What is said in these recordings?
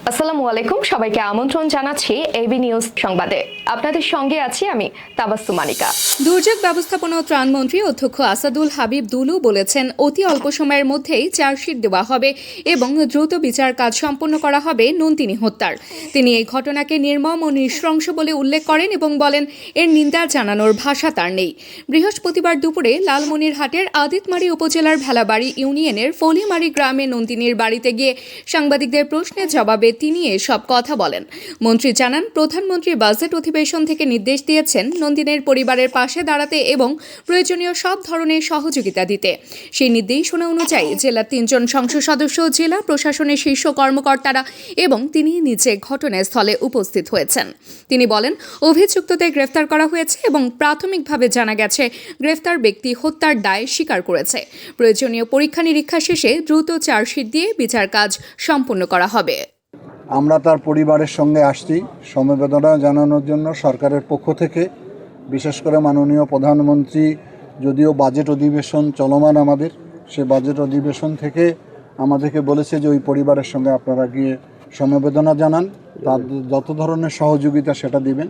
আসসালামু আলাইকুম, সবাইকে আমন্ত্রণ জানাচ্ছি এবি নিউজ সংবাদে। আপনাদের সঙ্গে আছি আমি তাবাসসুম মানিকা। দুর্যোগ ব্যবস্থাপনা ও ত্রাণমন্ত্রী অধ্যক্ষ আসাদুল হাবিব দুলু বলেছেন, অতি অল্প সময়ের মধ্যেই চার্জশিট দেওয়া হবে এবং দ্রুত বিচার কাজ সম্পন্ন করা হবে নন্দিনী হত্যার। তিনি এই ঘটনাকে নির্মম ও নৃশংস বলে উল্লেখ করেন এবং বলেন, এর নিন্দা জানানোর ভাষা তার নেই। বৃহস্পতিবার দুপুরে লালমনিরহাটের আদিতমারি উপজেলার ভেলাবাড়ি ইউনিয়নের ফলিমারি গ্রামে নন্দিনীর বাড়িতে গিয়ে সাংবাদিকদের প্রশ্নের জবাবে তিনি এসব কথা বলেন। মন্ত্রী জানান, প্রধানমন্ত্রী বাজেট অধিবেশন থেকে নির্দেশ দিয়েছেন নন্দিনীর পরিবারের পাশে দাঁড়াতে এবং প্রয়োজনীয় সব ধরনের সহযোগিতা দিতে। সেই নির্দেশনা অনুযায়ী জেলার 3 জন সংসদ সদস্য, জেলা প্রশাসনের শীর্ষ কর্মকর্তারা এবং তিনি নিজে ঘটনাস্থলে উপস্থিত হয়েছেন। তিনি বলেন, অভিযুক্তদের গ্রেফতার করা হয়েছে এবং প্রাথমিকভাবে জানা গেছে গ্রেফতার ব্যক্তি হত্যার দায় স্বীকার করেছে। প্রয়োজনীয় পরীক্ষা নিরীক্ষা শেষে দ্রুত চার্জশিট দিয়ে বিচার কাজ সম্পন্ন করা হবে। আমরা তার পরিবারের সঙ্গে আসছি সমবেদনা জানানোর জন্য সরকারের পক্ষ থেকে। বিশেষ করে মাননীয় প্রধানমন্ত্রী, যদিও বাজেট অধিবেশন চলমান আমাদের, সে বাজেট অধিবেশন থেকে আমাদেরকে বলেছে যে ওই পরিবারের সঙ্গে আপনারা গিয়ে সমবেদনা জানান, তাদের যত ধরনের সহযোগিতা সেটা দিবেন।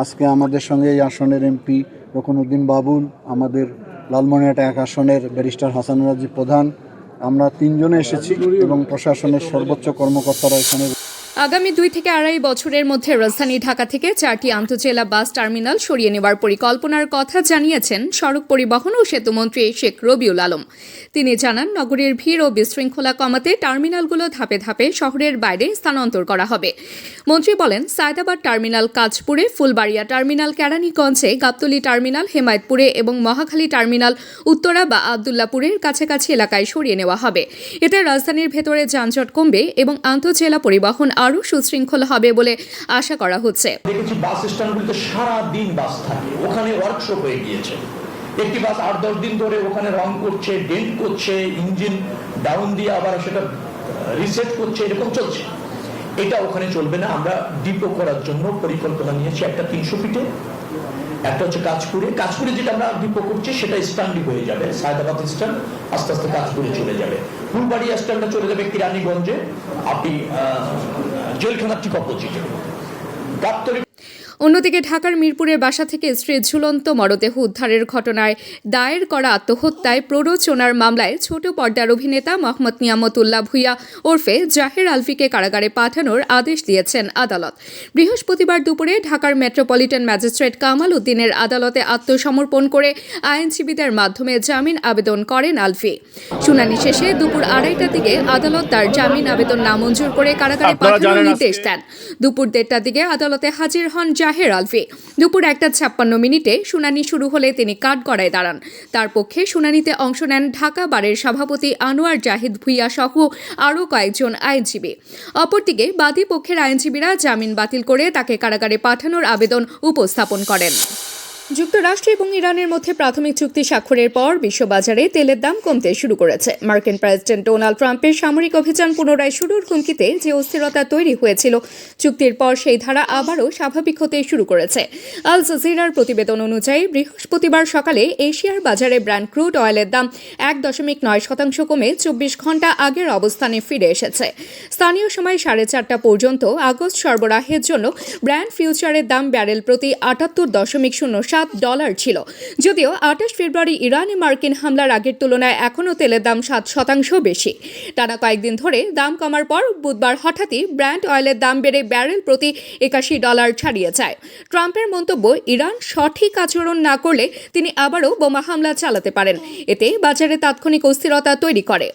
আজকে আমাদের সঙ্গে এই আসনের এমপি রকুনউদ্দিন বাবুল, আমাদের লালমনিরহাট 1 আসনের ব্যারিস্টার হাসানুর রাজীব প্রধান, আমরা 3 জনে এসেছি এবং প্রশাসনের সর্বোচ্চ কর্মকর্তারা এখানে। আগামী 2 থেকে 2.5 বছরের মধ্যে রাজধানী ঢাকা থেকে 4টি আন্তজেলা বাস টার্মিনাল সরিয়ে নেওয়ার পরিকল্পনার কথা জানিয়েছেন সড়ক পরিবহন ও সেতুমন্ত্রী শেখ রবিউল আলম। তিনি জানান, নগরীর ভিড় ও বিশৃঙ্খলা কমাতে টার্মিনালগুলো ধাপে ধাপে শহরের বাইরে স্থানান্তর করা হবে। মন্ত্রী বলেন, সায়দাবাদ টার্মিনাল কাঁচপুরে, ফুলবাড়িয়া টার্মিনাল কেরানীগঞ্জে, গাবতলী টার্মিনাল হেমায়েতপুরে এবং মহাখালী টার্মিনাল উত্তরা বা আবদুল্লাপুরের কাছাকাছি এলাকায় সরিয়ে নেওয়া হবে। এতে রাজধানীর ভেতরে যানজট কমবে এবং আন্তঃজেলা পরিবহন আরও সুশৃঙ্খল হবে বলে আশা করা হচ্ছে। দেখেছি বাস স্ট্যান্ডগুলিতে সারা দিন বাস থাকে, ওখানে ওয়ার্কশপ হয়ে গিয়েছে। একটি বাস 8-10 দিন ধরে ওখানে রং করছে, ডেন্ট করছে, ইঞ্জিন ডাউন দিয়ে আবার সেটা রিসেট করছে, এরকম চলছে। এটা ওখানে চলবে না। আমরা ডিপো করার জন্য পরিকল্পনা নিয়েছি, একটা 300 ফিটে, একটা হচ্ছে কাঁচপুরে যেটা আমরা ডিপো করছি সেটা স্ট্যান্ডই হয়ে যাবে। সায়দাবাদ স্ট্যান্ড আস্তে আস্তে কাঁচপুরে চলে যাবে। ফুলবাড়িয়া স্ট্যান্ডটা চলে যাবে কেরানীগঞ্জে, আপনি জেলখানার ঠিক অপোজিটে। গাবতলী। অন্যদিকে ঢাকার মিরপুরের বাসা থেকে স্ত্রীর ঝুলন্ত মরদেহ উদ্ধারের ঘটনায় দায়ের করা আত্মহত্যায় প্ররোচনার মামলায় ছোট পর্দার অভিনেতা মোহাম্মদ নিয়ামতুল্লাহ ভূঁইয়া ওরফে জাহের আলফিকে কারাগারে পাঠানোর আদেশ দিয়েছেন আদালত। বৃহস্পতিবার দুপুরে ঢাকার মেট্রোপলিটন ম্যাজিস্ট্রেট কামাল উদ্দিনের আদালতে আত্মসমর্পণ করে আইনজীবীদের মাধ্যমে জামিন আবেদন করেন আলফি। শুনানি শেষে দুপুর 2:30টার দিকে আদালত তার জামিন আবেদন নামঞ্জুর করে কারাগারে পাঠানোর নির্দেশ দেন। দুপুর 1:30টার দিকে আদালতে হাজির হন জাহের আলফি। দুপুর 1:56 শুনানি শুরু হলে তিনি কাঠগড়ায় দাঁড়ান। তার পক্ষে শুনানিতে অংশ নেন ঢাকা বারের সভাপতি আনোয়ার জাহিদ ভূঁইয়া সহ আরও কয়েকজন আইনজীবী। অপরদিকে বাদী পক্ষের আইনজীবীরা জামিন বাতিল করে তাকে কারাগারে পাঠানোর আবেদন উপস্থাপন করেন। যুক্তরাষ্ট্র এবং ইরানের মধ্যে প্রাথমিক চুক্তি স্বাক্ষরের পর বিশ্ববাজারে তেলের দাম কমতে শুরু করেছে। মার্কিন প্রেসিডেন্ট ডোনাল্ড ট্রাম্পের সামরিক অভিযান পুনরায় শুরুর হুমকিতে যে অস্থিরতা তৈরি হয়েছিল, চুক্তির পর সেই ধারা আবারও স্বাভাবিক হতে শুরু করেছে। আল জাজিরার প্রতিবেদন অনুযায়ী বৃহস্পতিবার সকালে এশিয়ার বাজারে ব্র্যান্ড ক্রুড অয়েলের দাম 1.9% কমে 24 ঘন্টা আগের অবস্থানে ফিরে এসেছে। স্থানীয় সময় 4:30 পর্যন্ত আগস্ট সরবরাহের জন্য ব্র্যান্ড ফিউচারের দাম ব্যারেল প্রতি $78.07 ছিল। যদিও 28 ফেব্রুয়ারি ইরানে মার্কিন হামলার আগের তুলনায় এখনও তেলের দাম 7% বেশি। টানা কয়েকদিন ধরে দাম কমার পর বুধবার হঠাৎই ব্র্যান্ড অয়েলের দাম বেড়ে ব্যারেল প্রতি $81 ছাড়িয়ে যায়। ট্রাম্পের মন্তব্য, ইরান সঠিক আচরণ না করলে তিনি আবারও বোমা হামলা চালাতে পারেন। এতে বাজারে তাৎক্ষণিক অস্থিরতা তৈরি করে।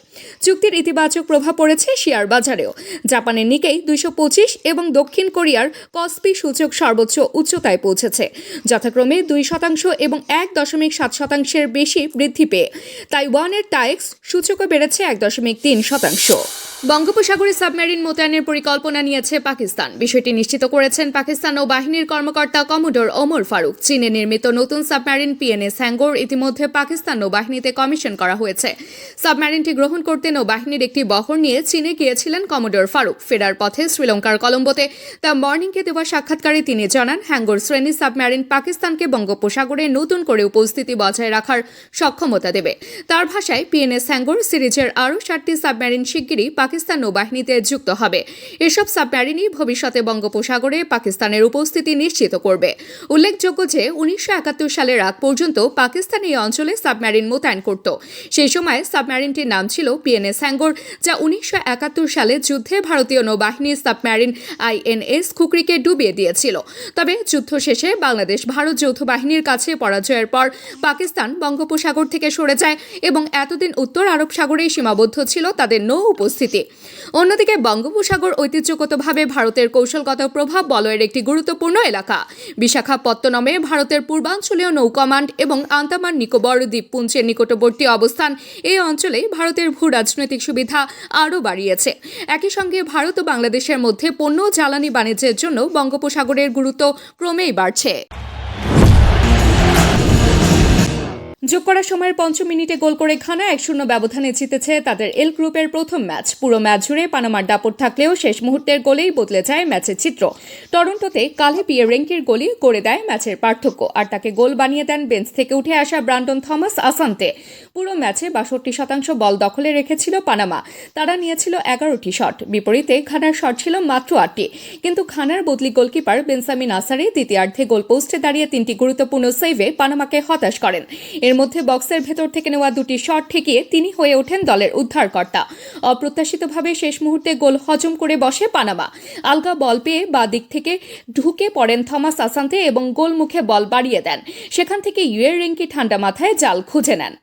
চুক্তির ইতিবাচক প্রভাব পড়েছে শেয়ার বাজারেও। জাপানের নিকেই 225 এবং দক্ষিণ কোরিয়ার কসপি সূচক সর্বোচ্চ উচ্চতায় পৌঁছেছে, যথাক্রমে 2% এবং 1.7% বেশি বৃদ্ধি পেয়ে। তাইওয়ানের টাইক্স সূচকও বেড়েছে 1.3%। বঙ্গোপসাগরে সাবমেরিন মোতায়েনের পরিকল্পনা নিয়েছে পাকিস্তান। বিষয়টি নিশ্চিত করেছেন পাকিস্তান নৌবাহিনীর কর্মকর্তা কমোডোর ওমর ফারুক। চীনে নির্মিত নতুন সাবমেরিন পিএনএস হ্যাঙ্গর ইতিমধ্যে পাকিস্তান নৌবাহিনীতে কমিশন করা হয়েছে। সাবমেরিনটি গ্রহণ করতে নৌবাহিনীর একটি বহর নিয়ে চীনে গিয়েছিলেন কমোডোর ফারুক। ফেরার পথে শ্রীলঙ্কার কলম্বোতে দ্য মর্নিংকে দেওয়া সাক্ষাৎকারে তিনি জানান, হ্যাঙ্গর শ্রেণীর সাবমেরিন পাকিস্তানকে বঙ্গোপসাগরে নতুন করে উপস্থিতি বজায় রাখার সক্ষমতা দেবে। তার ভাষায়, পিএনএস হ্যাঙ্গর সিরিজের আরও 7টি সাবমেরিন শিগগিরই পাকিস্তান নৌবাহিনীতে যুক্ত হবে। এসব সাবমেরিনই ভবিষ্যতে বঙ্গোপসাগরে পাকিস্তানের উপস্থিতি নিশ্চিত করবে। উল্লেখযোগ্য যে 1971 সালের আগ পর্যন্ত পাকিস্তান এই অঞ্চলে সাবমেরিন মোতায়েন করত। সেই সময় সাবমেরিনটির নাম ছিল পিএনএস হ্যাঙ্গর, যা 1971 সালে যুদ্ধে ভারতীয় নৌবাহিনীর সাবমেরিন আইএনএস খুকরিকে ডুবিয়ে দিয়েছিল। তবে যুদ্ধ শেষে বাংলাদেশ ভারত যৌথ বাহিনীর কাছে পরাজয়ের পর পাকিস্তান বঙ্গোপসাগর থেকে সরে যায় এবং এতদিন উত্তর আরব সাগরেই সীমাবদ্ধ ছিল তাদের নৌ উপস্থিতি। অন্যদিকে বঙ্গোপসাগর ঐতিহ্যগতভাবে ভারতের কৌশলগত প্রভাব বলয়ের একটি গুরুত্বপূর্ণ এলাকা। বিশাখাপত্তনমে ভারতের পূর্বাঞ্চলীয় নৌ কমান্ড এবং আন্দামান নিকোবর দ্বীপপুঞ্জের নিকটবর্তী অবস্থান এই অঞ্চলে ভারতের ভূ রাজনৈতিক সুবিধা আরও বাড়িয়েছে। একই সঙ্গে ভারত ও বাংলাদেশের মধ্যে পণ্য জ্বালানি বাণিজ্যের জন্য বঙ্গোপসাগরের গুরুত্ব ক্রমেই বাড়ছে। যোগ করা সময়ের 5 মিনিটে গোল করে ঘানা 1-0 ব্যবধানে জিতেছে তাদের এল গ্রুপের প্রথম ম্যাচ। পুরো ম্যাচ জুড়ে পানামার দাপট থাকলেও শেষ মুহূর্তের গোলেই বদলে যায় ম্যাচের চিত্র। টরন্টোতে কালে পিয়েরেঙ্কির গোলই করে দেয় ম্যাচের পার্থক্য, আর তাকে গোল বানিয়ে দেন বেঞ্চ থেকে উঠে আসা ব্রান্ডন থমাস আসান্তে। পুরো ম্যাচে 62% বল দখলে রেখেছিল পানামা। তারা নিয়েছিল 11টি শট, বিপরীতে ঘানার শট ছিল মাত্র 8টি। কিন্তু ঘানার বদলি গোলকিপার বেনসামিন আসারে দ্বিতীয়ার্ধে গোল পোস্টে দাঁড়িয়ে 3টি গুরুত্বপূর্ণ সেভে পানামাকে হতাশ করেন। এর মধ্যে বক্সের ভেতর থেকে নেওয়া 2টি শট ঠেকিয়ে তিনি হয়ে ওঠেন দলের উদ্ধারকর্তা। অপ্রত্যাশিতভাবে শেষ মুহূর্তে গোল হজম করে বসে পানামা। আলগা বল পেয়ে বাঁ দিক থেকে ঢুকে পড়েন থমাস আসান্তে এবং গোল মুখে বল বাড়িয়ে দেন। সেখান থেকে ইয়েরেঙ্কি ঠান্ডা মাথায় জাল খুঁজে নেন।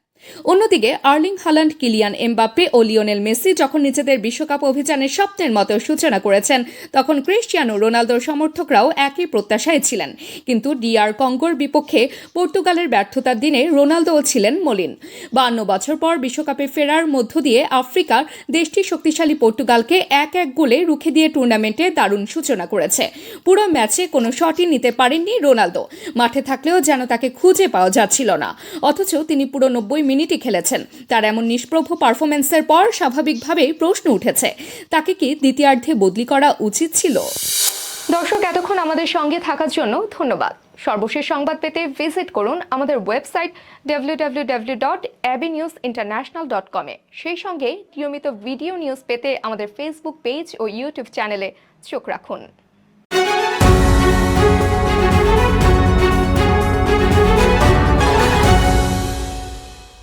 অন্যদিকে আর্লিং হাল্যান্ড, কিলিয়ান এমবাপ্পে ও লিওনেল মেসি যখন নিজেদের বিশ্বকাপ অভিযানের স্বপ্নের মতো সূচনা করেছেন, তখন ক্রিস্টিয়ানো রোনালদোর সমর্থকরাও একই প্রত্যাশায় ছিলেন। কিন্তু ডিআর কঙ্গোর বিপক্ষে পর্তুগালের ব্যর্থতার দিনে রোনালদোও ছিলেন মলিন। 52 বছর পর বিশ্বকাপে ফেরার মধ্য দিয়ে আফ্রিকার দেশটি শক্তিশালী পর্তুগালকে 1-1 গোলে রুখে দিয়ে টুর্নামেন্টে দারুণ সূচনা করেছে। পুরো ম্যাচে কোনো শটই নিতে পারেননি রোনালদো। মাঠে থাকলেও যেন তাকে খুঁজে পাওয়া যাচ্ছিল না, অথচ তিনি পুরো 90 মিনিটই খেলেছেন। তার এমন নিষ্প্রভ পারফরমেন্সের পর স্বাভাবিকভাবেই প্রশ্ন উঠেছে, তাকে কি দ্বিতীয়ার্ধে বদলি করা উচিত ছিল? দর্শক, এতক্ষণ আমাদের সঙ্গে থাকার জন্য ধন্যবাদ। সর্বশেষ সংবাদ পেতে ভিজিট করুন আমাদের ওয়েবসাইট www.abnewsinternational.com এ। সেই সঙ্গে নিয়মিত ভিডিও নিউজ পেতে আমাদের ফেসবুক পেজ ও ইউটিউব চ্যানেলে চোখ রাখুন।